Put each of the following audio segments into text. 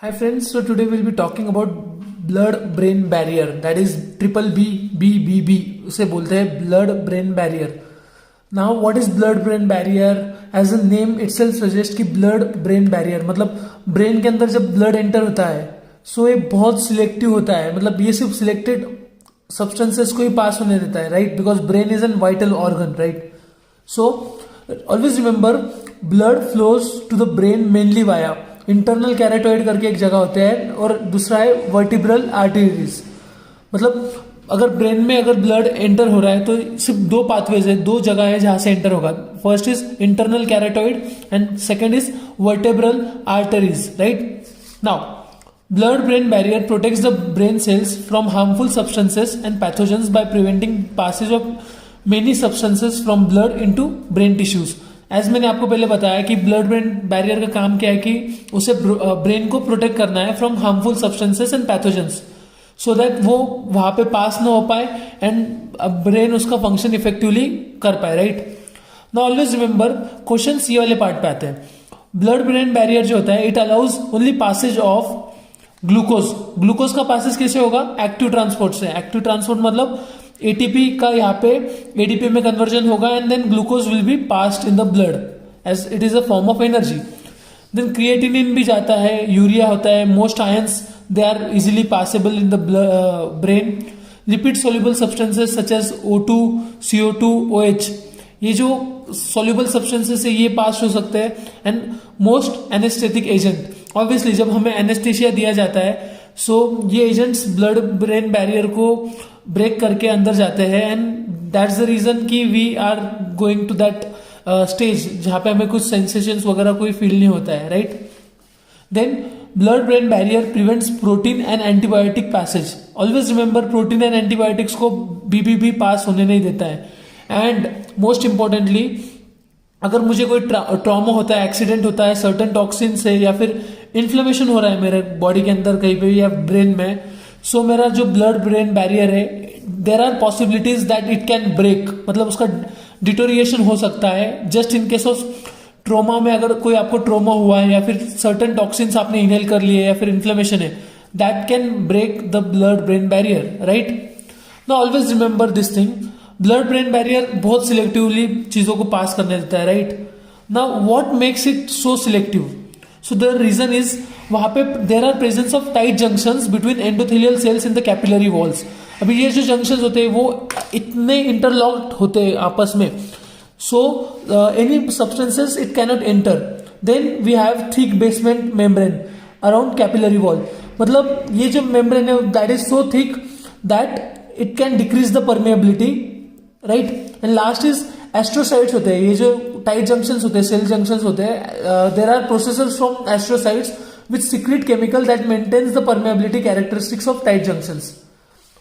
Hi friends, so today we'll be talking about blood brain barrier, that is triple BBB उसे बोलते हैं blood brain barrier. Now what is blood brain barrier? As a name itself suggests कि blood brain barrier मतलब brain के अंदर जब blood enter होता है so ये बहुत सिलेक्टिव होता है, मतलब ये सिर्फ सिलेक्टेड सब्सटेंसेस को ही पास होने देता है, right? Because brain is an vital organ, right? So always remember blood flows to the brain mainly via internal carotid करके एक जगह होते हैं और दूसरा है वर्टिब्रल आर्टरीज. मतलब अगर ब्रेन में अगर ब्लड एंटर हो रहा है तो सिर्फ दो पाथवेज है, दो जगह है जहां से एंटर होगा. First is internal carotid and second is vertebral arteries, right? Now blood brain barrier protects the brain cells from harmful substances and pathogens by preventing passage of many substances from blood into brain tissues. As मैंने आपको पहले बताया कि blood brain barrier का काम क्या है कि उसे ब्रेन को प्रोटेक्ट करना है from harmful substances and pathogens so that वो वहां पे पास ना हो पाए एंड ब्रेन उसका फंक्शन इफेक्टिवली कर पाए, right? Now always remember question ये वाले पार्ट पे आते हैं. ब्लड ब्रेन बैरियर जो होता है it allows only passage of glucose का पासेस कैसे होगा? एक्टिव ट्रांसपोर्ट से. एक्टिव ट्रांसपोर्ट मतलब एटीपी का यहाँ पे एडीपी में कन्वर्जन होगा and then glucose will be passed in the blood as it is a form of energy. Then creatinine भी जाता है, यूरिया होता है, most ions they are easily passable in the brain. Lipid soluble substances such as O2, CO2, OH, ये जो soluble substances है ये पास हो सकते हैं. And most anaesthetic agent, obviously जब हमें एनेस्थीसिया दिया जाता है सो ये एजेंट्स ब्लड ब्रेन बैरियर को ब्रेक करके अंदर जाते हैं एंड दैट्स द रीजन कि we are going to that stage जहां पे हमें कुछ सेंसेशंस वगैरह कोई फील नहीं होता है, right? Then blood brain barrier prevents protein and antibiotic passage. Always remember protein and antibiotics को बीबीबी पास होने नहीं देता है. एंड मोस्ट इंपॉर्टेंटली अगर मुझे कोई ट्रॉमा होता है, एक्सीडेंट होता है सर्टन टॉक्सिन से या फिर इन्फ्लेमेशन हो रहा है मेरे बॉडी के अंदर कहीं पे या ब्रेन में, सो मेरा जो ब्लड ब्रेन बैरियर है there are possibilities that it can break, मतलब उसका डिटोरिएशन हो सकता है just in case of trauma में. अगर कोई आपको ट्रोमा हुआ है या फिर सर्टन टॉक्सिन्स आपने इनहेल कर लिए या फिर इन्फ्लेमेशन है, that can break the blood brain barrier, right? Now always remember this thing, blood brain barrier बहुत सिलेक्टिवली चीजों को पास करने देता है, right? Now what makes it so selective? So the reason is वहां पे there are presence of tight junctions between endothelial cells in the capillary walls. अभी ये जो जंक्शंस होते हैं वो इतने इंटरलॉक्ड होते हैं आपस में, so any substances it cannot enter. Then we have thick basement membrane around capillary wall, मतलब ये जो मेम्ब्रेन है that is so thick that it can decrease the permeability, right? And last is astrocytes होते हैं, ये जो tight junctions होते हैं, सेल जंक्शंस होते हैं, there are processors from astrocytes which secrete chemical that maintains the permeability characteristics of tight junctions.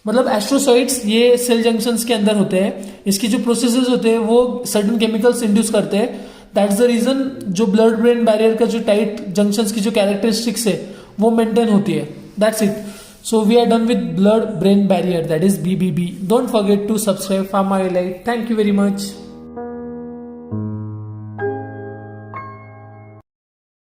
मतलब astrocytes ये सेल जंक्शंस के अंदर होते हैं, इसकी जो प्रोसेसेस होते हैं वो सर्टन केमिकल्स इंड्यूस करते हैं. दैट्स द रीजन जो ब्लड ब्रेन बैरियर का जो टाइट जंक्शंस की जो कैरेक्टरिस्टिक्स है वो मेंटेन होती है. That's it. So we are done with blood brain barrier, that is BBB. Don't forget to subscribe for my life. Thank you very much.